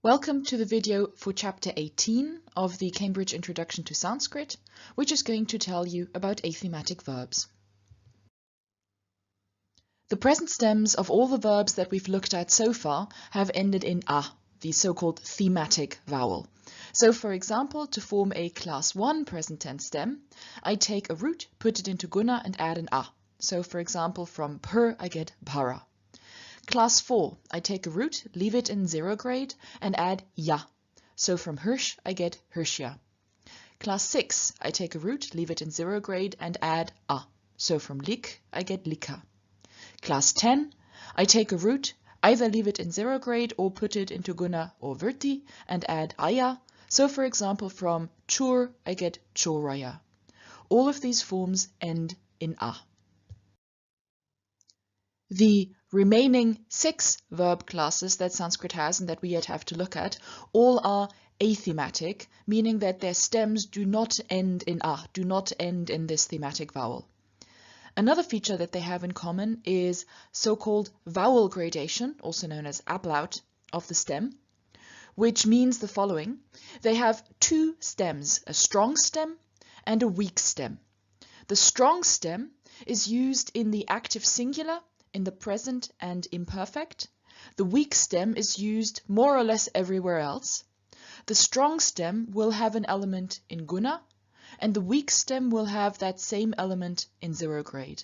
Welcome to the video for Chapter 18 of the Cambridge Introduction to Sanskrit, which is going to tell you about athematic verbs. The present stems of all the verbs that we've looked at so far have ended in a, the so-called thematic vowel. So, for example, to form a class 1 present tense stem, I take a root, put it into guna and add an a. So, for example, from per I get para. Class 4, I take a root, leave it in 0 grade, and add ya. So from hirsch, I get hirschja. Class 6, I take a root, leave it in 0 grade, and add a. So from lik, I get lika. Class 10, I take a root, either leave it in 0 grade or put it into guna or virti, and add aya. So for example, from chur, I get choraya. All of these forms end in a. The remaining 6 verb classes that Sanskrit has and that we yet have to look at all are athematic, meaning that their stems do not end in a, do not end in this thematic vowel. Another feature that they have in common is so-called vowel gradation, also known as ablaut, of the stem, which means the following. They have 2 stems, a strong stem and a weak stem. The strong stem is used in the active singular, in the present and imperfect. The weak stem is used more or less everywhere else. The strong stem will have an element in guna, and the weak stem will have that same element in 0 grade.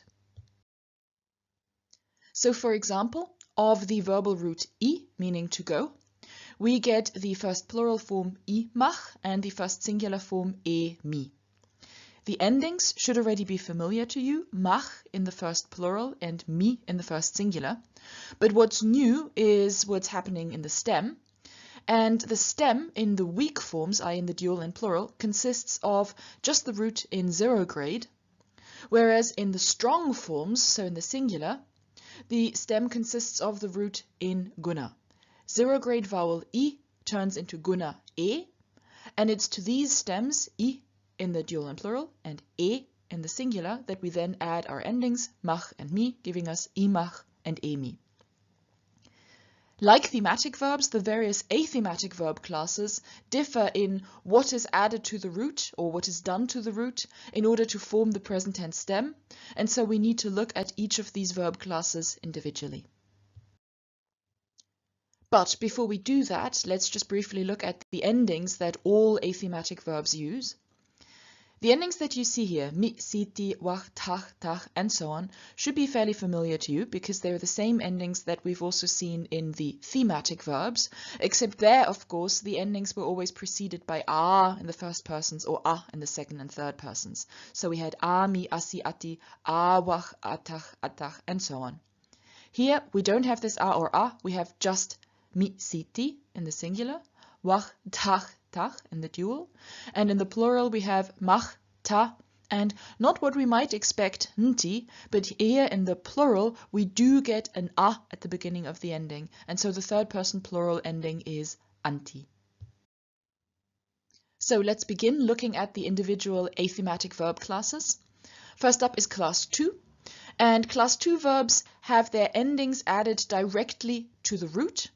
So, for example, of the verbal root I, meaning to go, we get the first plural form I mach and the first singular form e mi. The endings should already be familiar to you, mach in the first plural and mi in the first singular. But what's new is what's happening in the stem. And the stem in the weak forms, i.e. in the dual and plural, consists of just the root in 0 grade, whereas in the strong forms, so in the singular, the stem consists of the root in guna. 0 grade vowel I turns into guna e, and it's to these stems, I in the dual and plural, and e in the singular, that we then add our endings, mach and mi, giving us imach and emi. Like thematic verbs, the various athematic verb classes differ in what is added to the root, or what is done to the root, in order to form the present tense stem, and so we need to look at each of these verb classes individually. But before we do that, let's just briefly look at the endings that all athematic verbs use. The endings that you see here, mi, siti, wach, tach, tach, and so on, should be fairly familiar to you because they're the same endings that we've also seen in the thematic verbs, except there, of course, the endings were always preceded by a in the first persons or a in the second and third persons. So we had a, mi, asi, ati, a, wach, atach, atach, and so on. Here, we don't have this a or a, we have just mi, siti in the singular, wach, tach, tach in the dual, and in the plural we have mach, ta, and not what we might expect, nti, but here in the plural we do get an a at the beginning of the ending, and so the third person plural ending is anti. So let's begin looking at the individual athematic verb classes. First up is class 2, and class 2 verbs have their endings added directly to the root,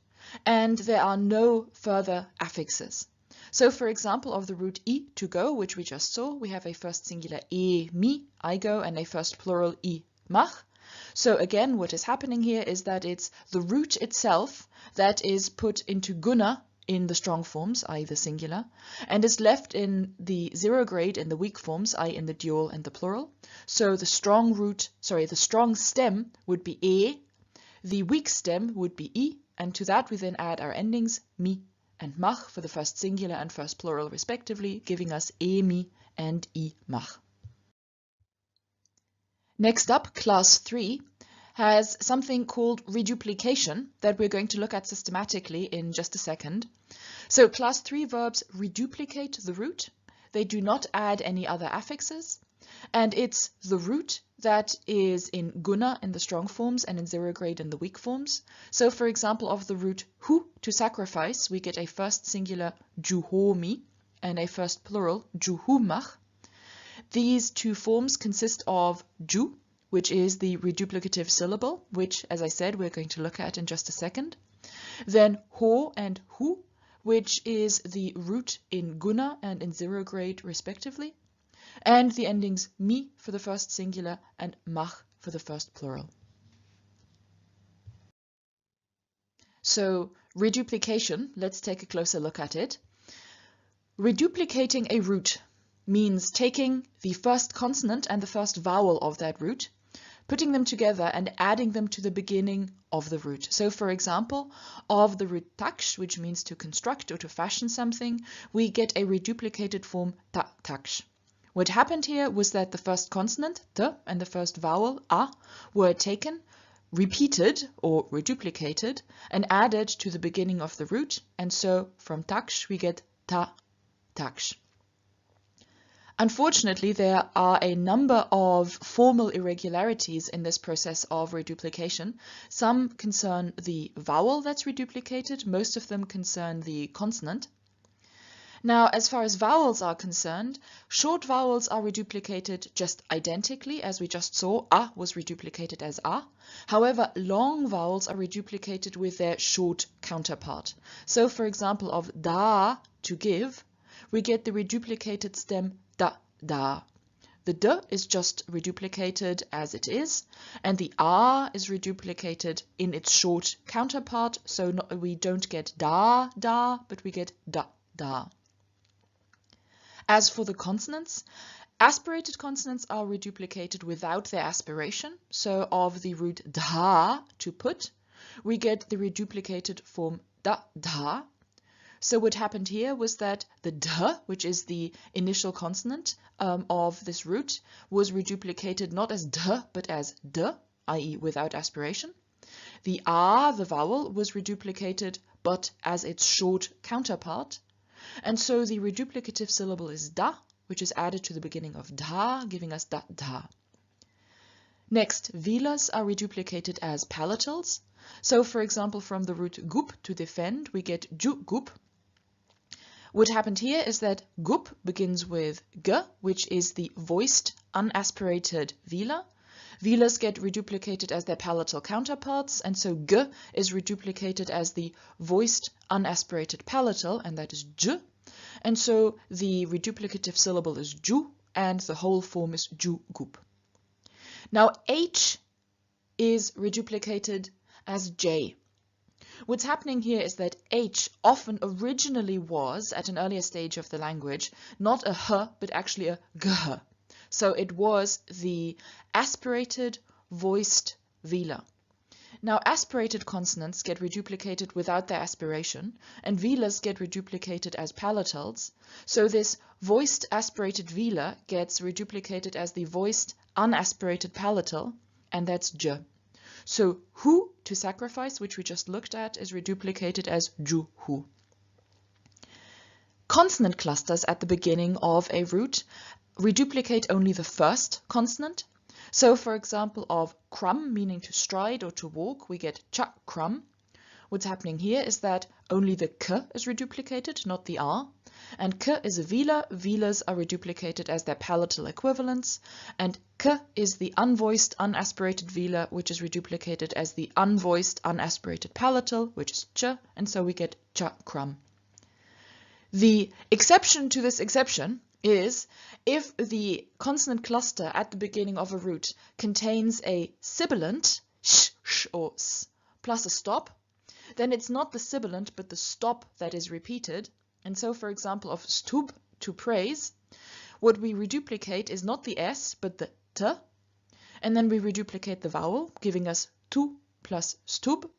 and there are no further affixes. So, for example, of the root I, to go, which we just saw, we have a first singular e, mi, I go, and a first plural I, mach. So again, what is happening here is that it's the root itself that is put into guna in the strong forms, i.e. the singular, and is left in the 0 grade in the weak forms, i.e. in the dual and the plural. So the strong stem would be e, the weak stem would be I, and to that we then add our endings, mi and mach for the first singular and first plural respectively, giving us emi and I mach. Next up, class 3 has something called reduplication that we're going to look at systematically in just a second. So class 3 verbs reduplicate the root. They do not add any other affixes, and it's the root that is in guna in the strong forms and in 0 grade in the weak forms. So, for example, of the root hu, to sacrifice, we get a first singular juhomi and a first plural juhumach. These 2 forms consist of ju, which is the reduplicative syllable, which, as I said, we're going to look at in just a second. Then ho and hu, which is the root in guna and in zero grade respectively, and the endings mi for the first singular and mach for the first plural. So reduplication, let's take a closer look at it. Reduplicating a root means taking the first consonant and the first vowel of that root, putting them together and adding them to the beginning of the root. So for example, of the root taksh, which means to construct or to fashion something, we get a reduplicated form ta taksh. What happened here was that the first consonant, t, and the first vowel, a, were taken, repeated or reduplicated, and added to the beginning of the root, and so from taksh we get ta taksh. Unfortunately, there are a number of formal irregularities in this process of reduplication. Some concern the vowel that's reduplicated, most of them concern the consonant. Now, as far as vowels are concerned, short vowels are reduplicated just identically, as we just saw, a was reduplicated as a. However, long vowels are reduplicated with their short counterpart. So, for example, of da, to give, we get the reduplicated stem da, da. The d is just reduplicated as it is, and the a is reduplicated in its short counterpart, so we don't get da, da, but we get da, da. As for the consonants, aspirated consonants are reduplicated without their aspiration. So of the root dha, to put, we get the reduplicated form da, dha. So what happened here was that the d, which is the initial consonant of this root, was reduplicated not as d, but as d, i.e. without aspiration. The a, the vowel, was reduplicated, but as its short counterpart. And so the reduplicative syllable is da, which is added to the beginning of dha, giving us da, dha. Next, velas are reduplicated as palatals. So, for example, from the root gup, to defend, we get ju gup. What happened here is that gup begins with g, which is the voiced, unaspirated vela. Velas get reduplicated as their palatal counterparts, and so g is reduplicated as the voiced, unaspirated palatal, and that is j. And so the reduplicative syllable is ju, and the whole form is ju gup. Now h is reduplicated as j. What's happening here is that h often originally was, at an earlier stage of the language, not a h, but actually a gh. So it was the aspirated, voiced vela. Now aspirated consonants get reduplicated without their aspiration, and velas get reduplicated as palatals. So this voiced aspirated vela gets reduplicated as the voiced unaspirated palatal, and that's j. So hu, to sacrifice, which we just looked at, is reduplicated as ju hu. Consonant clusters at the beginning of a root reduplicate only the first consonant. So, for example, of krum, meaning to stride or to walk, we get cha krum. What's happening here is that only the k is reduplicated, not the r. And k is a vela. Velas are reduplicated as their palatal equivalents. And k is the unvoiced, unaspirated vela, which is reduplicated as the unvoiced, unaspirated palatal, which is ch. And so we get cha krum. The exception to this exception is if the consonant cluster at the beginning of a root contains a sibilant, sh, sh, or s, plus a stop, then it's not the sibilant but the stop that is repeated. And so, for example, of stub, to praise, what we reduplicate is not the s but the t, and then we reduplicate the vowel, giving us tu plus stub.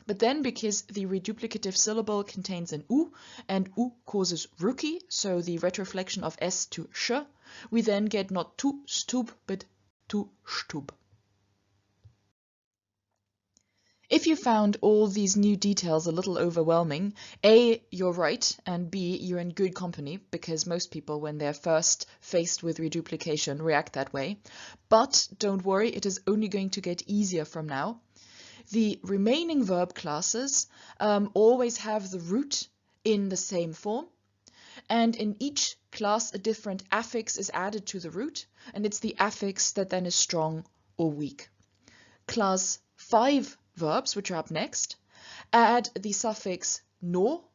But then, because the reduplicative syllable contains an u, and u causes ruki, so the retroflexion of s to sh, we then get not tu stub, but tu stub. If you found all these new details a little overwhelming, A, you're right, and B, you're in good company, because most people, when they're first faced with reduplication, react that way. But don't worry, it is only going to get easier from now. The remaining verb classes always have the root in the same form, and in each class a different affix is added to the root, and it's the affix that then is strong or weak. Class 5 verbs, which are up next, add the suffix no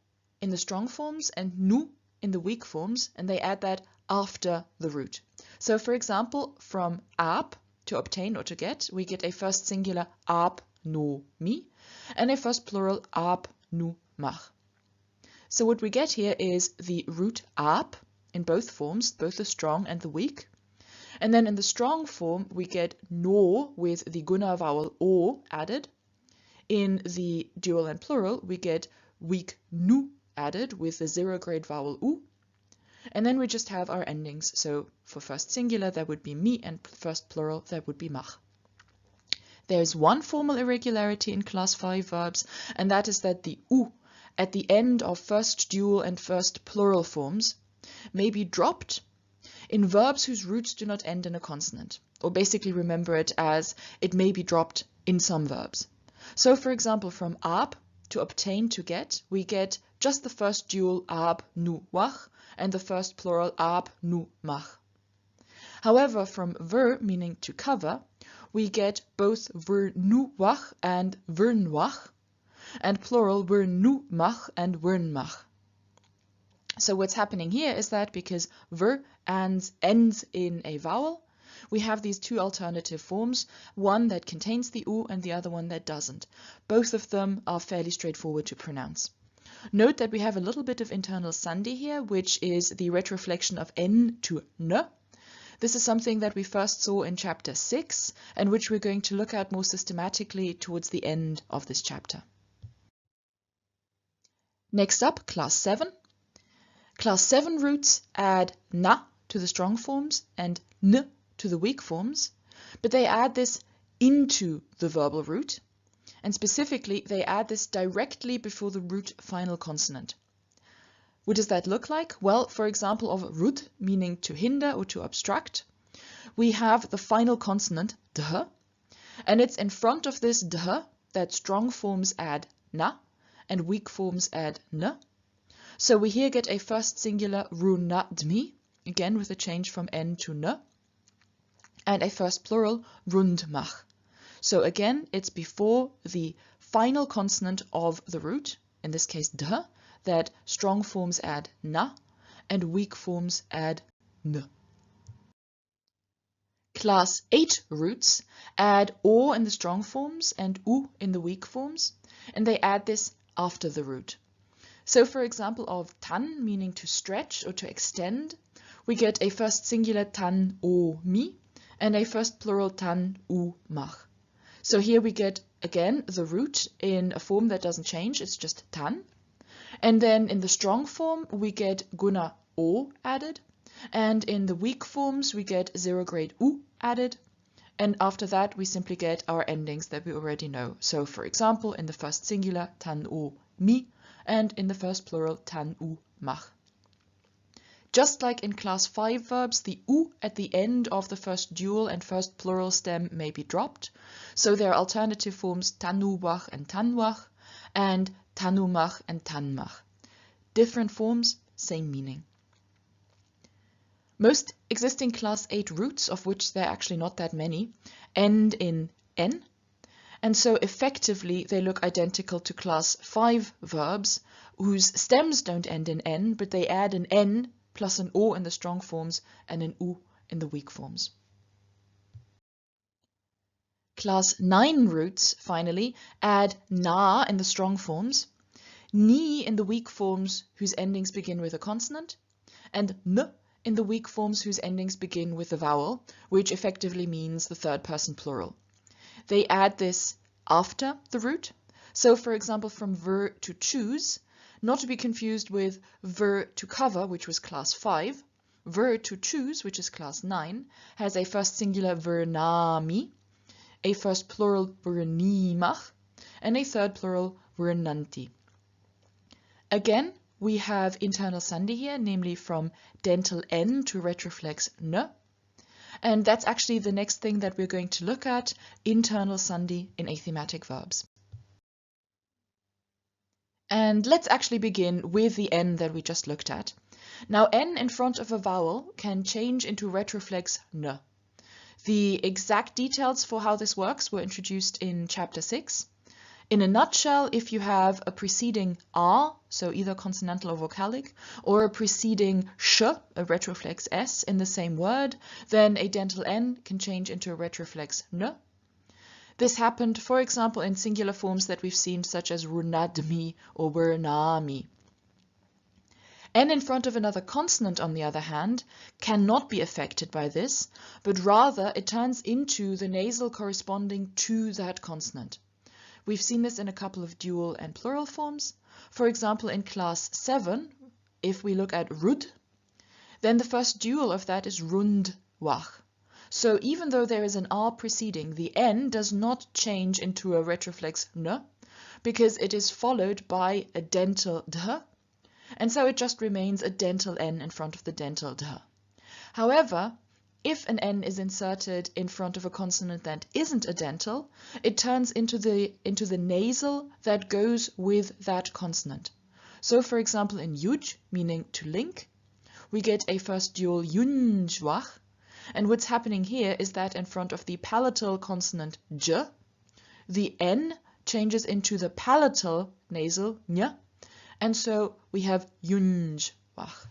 in the strong forms and nu in the weak forms, and they add that after the root. So for example, from ab, to obtain or to get, we get a first singular ab no mi and a first plural ab nu mach. So what we get here is the root ab in both forms, both the strong and the weak. And then in the strong form, we get no with the guna vowel o added. In the dual and plural, we get weak nu added with the zero grade vowel u. And then we just have our endings. So for first singular, that would be mi, and first plural, that would be mach. There's one formal irregularity in class 5 verbs, and that is that the u at the end of first dual and first plural forms may be dropped in verbs whose roots do not end in a consonant, or basically remember it as it may be dropped in some verbs. So for example, from ab, to obtain, to get, we get just the first dual ab nu wach and the first plural ab nu mach. However, from ver, meaning to cover, we get both ver nu wach and vern wach, and plural vern nu mach and vern mach. So what's happening here is that because ver ends in a vowel, we have these two alternative forms, one that contains the u and the other one that doesn't. Both of them are fairly straightforward to pronounce. Note that we have a little bit of internal sandhi here, which is the retroflexion of n to n. This is something that we first saw in chapter 6 and which we're going to look at more systematically towards the end of this chapter. Next up, class 7. Class 7 roots add na to the strong forms and n to the weak forms, but they add this into the verbal root, and specifically they add this directly before the root final consonant. What does that look like? Well, for example, of root, meaning to hinder or to obstruct, we have the final consonant dh, and it's in front of this dh that strong forms add na and weak forms add n. So we here get a first singular runadmi, again with a change from n to n, and a first plural rundmach. So again, it's before the final consonant of the root, in this case dh, that strong forms add na and weak forms add n. Class 8 roots add o in the strong forms and u in the weak forms, and they add this after the root. So for example, of tan, meaning to stretch or to extend, we get a first singular tan o mi and a first plural tan u mach. So here we get again the root in a form that doesn't change, it's just tan. And then in the strong form we get guna o added, and in the weak forms we get zero grade u added, and after that we simply get our endings that we already know. So for example, in the first singular tan o mi, and in the first plural tan u mach. Just like in class 5 verbs, the u at the end of the first dual and first plural stem may be dropped, so there are alternative forms tanu wach and tanwach, and tanumach and tanmach. Different forms, same meaning. Most existing class 8 roots, of which there are actually not that many, end in n, and so effectively they look identical to class 5 verbs whose stems don't end in n, but they add an n plus an o in the strong forms and an u in the weak forms. Class 9 roots, finally, add na in the strong forms, ni in the weak forms whose endings begin with a consonant, and n in the weak forms whose endings begin with a vowel, which effectively means the third person plural. They add this after the root. So for example, from ver to choose, not to be confused with ver to cover, which was class 5, ver to choose, which is class 9, has a first singular vernami, a first plural vernimach, and a third plural vernanti. Again, we have internal sandhi here, namely from dental n to retroflex n. And that's actually the next thing that we're going to look at, internal sandhi in athematic verbs. And let's actually begin with the n that we just looked at. Now n in front of a vowel can change into retroflex n. The exact details for how this works were introduced in chapter 6. In a nutshell, if you have a preceding R, so either consonantal or vocalic, or a preceding sh, a retroflex S in the same word, then a dental N can change into a retroflex N. This happened, for example, in singular forms that we've seen, such as runadmi or wernami. N in front of another consonant, on the other hand, cannot be affected by this, but rather it turns into the nasal corresponding to that consonant. We've seen this in a couple of dual and plural forms. For example, in class 7, if we look at rud, then the first dual of that is rundwach. So even though there is an R preceding, the N does not change into a retroflex N, because it is followed by a dental dh, and so it just remains a dental N in front of the dental dh. However, if an N is inserted in front of a consonant that isn't a dental, it turns into the nasal that goes with that consonant. So for example, in yuj, meaning to link, we get a first dual yunjwach, and what's happening here is that in front of the palatal consonant j, the N changes into the palatal nasal nya, and so we have yunjwach.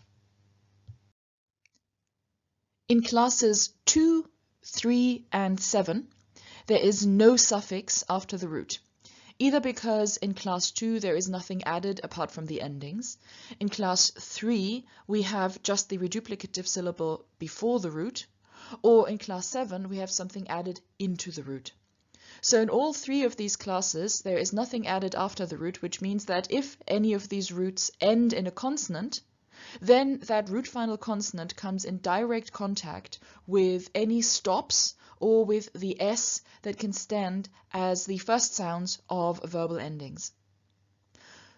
In classes 2, 3, and 7, there is no suffix after the root, either because in class 2 there is nothing added apart from the endings. In class 3 we have just the reduplicative syllable before the root, or in class 7 we have something added into the root. So in all three of these classes there is nothing added after the root, which means that if any of these roots end in a consonant, then that root final consonant comes in direct contact with any stops or with the S that can stand as the first sounds of verbal endings.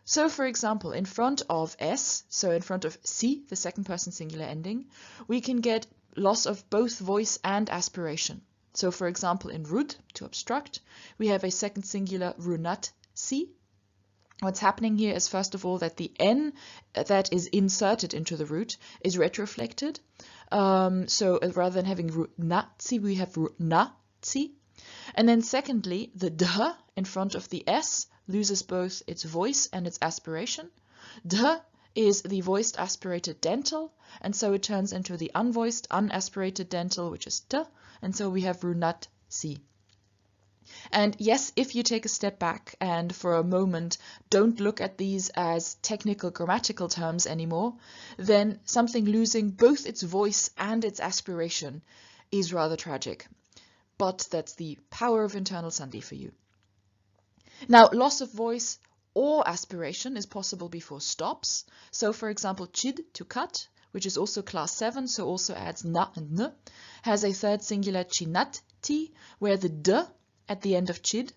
So for example, in front of S, so in front of si, the second person singular ending, we can get loss of both voice and aspiration. So for example, in rud, to obstruct, we have a second singular runat si. What's happening here is, first of all, that the N that is inserted into the root is retroflected. So rather than having runatsi, we have runatsi. And then secondly, the dh in front of the S loses both its voice and its aspiration. Dh is the voiced aspirated dental, and so it turns into the unvoiced unaspirated dental, which is t, and so we have runatsi. And yes, if you take a step back and for a moment don't look at these as technical grammatical terms anymore, then something losing both its voice and its aspiration is rather tragic. But that's the power of internal sandhi for you. Now, loss of voice or aspiration is possible before stops. So for example, chid, to cut, which is also class 7, so also adds na and n, has a third singular chinati, where the d at the end of chid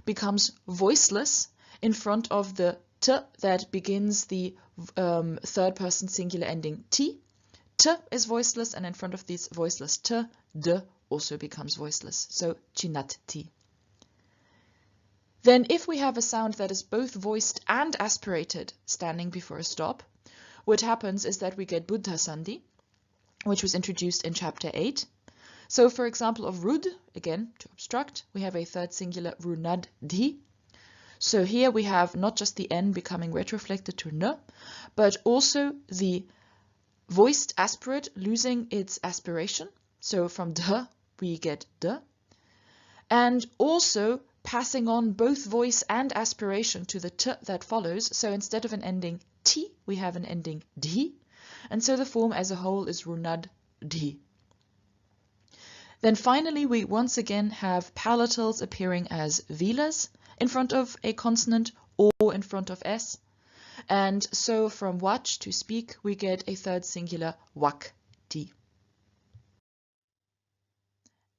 becomes voiceless in front of the t that begins the third person singular ending t. T is voiceless, and in front of this voiceless t, d also becomes voiceless, so chinati. Then if we have a sound that is both voiced and aspirated standing before a stop, what happens is that we get buddha sandhi, which was introduced in chapter 8. So for example, of rud, again to obstruct, we have a third singular runadhi. So here we have not just the N becoming retroflected to n, but also the voiced aspirate losing its aspiration. So from dh we get d. And also passing on both voice and aspiration to the t that follows. So instead of an ending t, we have an ending dhi. And so the form as a whole is runadhi. Then finally, we once again have palatals appearing as velas in front of a consonant or in front of S. And so from watch, to speak, we get a third singular wakti.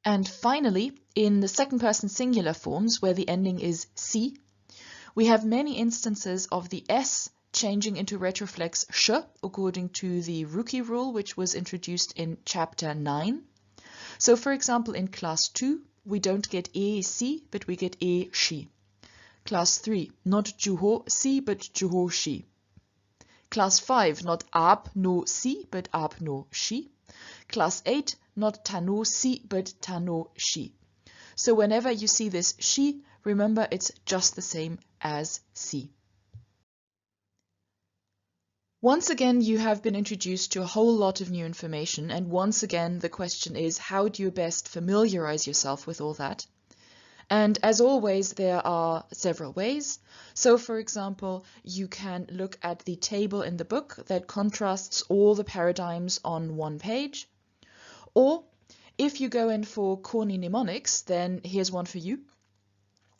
And finally, in the second person singular forms, where the ending is si, we have many instances of the S changing into retroflex sh, according to the rookie rule, which was introduced in chapter 9. So for example, in class 2, we don't get e si, but we get e shi. Class 3, not juho si, but juho shi. Class 5, not ab no si, but ab no shi. Class 8, not tano si, but tano shi. So whenever you see this shi Remember, it's just the same as see. Once again, you have been introduced to a whole lot of new information, and once again, the question is, how do you best familiarize yourself with all that? And as always, there are several ways. So, for example, you can look at the table in the book that contrasts all the paradigms on one page. Or, if you go in for corny mnemonics, then here's one for you.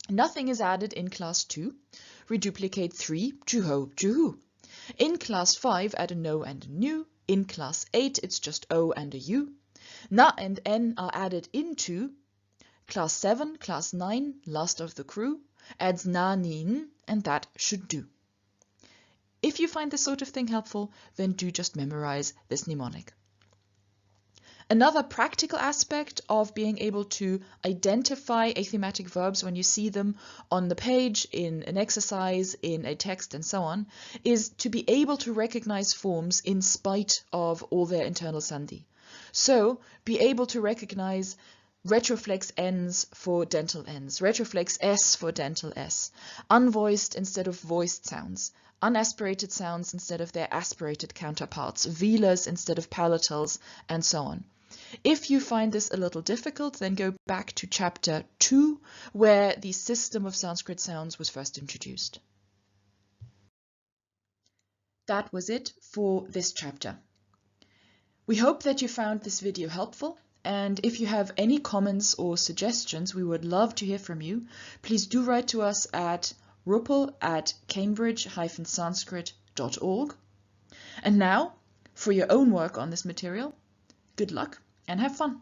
Nothing is added in class 2. Reduplicate 3, juho, juhu. In class 5, add a no and a nu. In class 8, it's just o and a u. Na and n are added into. Class 7, class 9, last of the crew, adds na, nin, and that should do. If you find this sort of thing helpful, then do just memorize this mnemonic. Another practical aspect of being able to identify athematic verbs when you see them on the page, in an exercise, in a text, and so on, is to be able to recognize forms in spite of all their internal sandhi. So, be able to recognize retroflex N's for dental N's, retroflex S for dental S, unvoiced instead of voiced sounds, unaspirated sounds instead of their aspirated counterparts, velars instead of palatals, and so on. If you find this a little difficult, then go back to chapter 2, where the system of Sanskrit sounds was first introduced. That was it for this chapter. We hope that you found this video helpful, and if you have any comments or suggestions, we would love to hear from you. Please do write to us at ruppel@cambridge-sanskrit.org. And now, for your own work on this material, good luck and have fun!